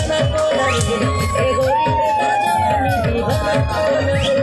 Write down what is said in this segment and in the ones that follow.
দিবানা কোলা রে এ গরিবে তো জবানি দিবানা কোলা রে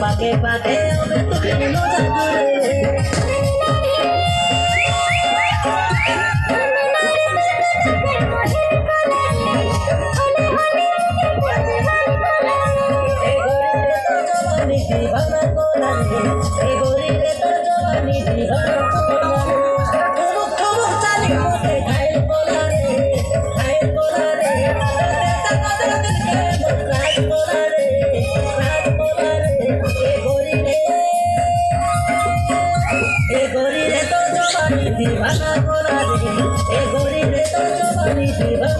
পাকে পাকে আমি তোকে মজা করে দিবানা কোলা রে এই গরিবে তো জবানি দিবানা কোলা রে ঠুমুক ঠুমুক চালি মতে ঘাইল কোলা রে ঘাইল কোলা রে কাকা দিলকে ঘাইল কোলা রে ঘাইল কোলা রে এ গরিবে তো জবানি দিবানা কোলা রে এ গরিবে তো জবানি দিবানা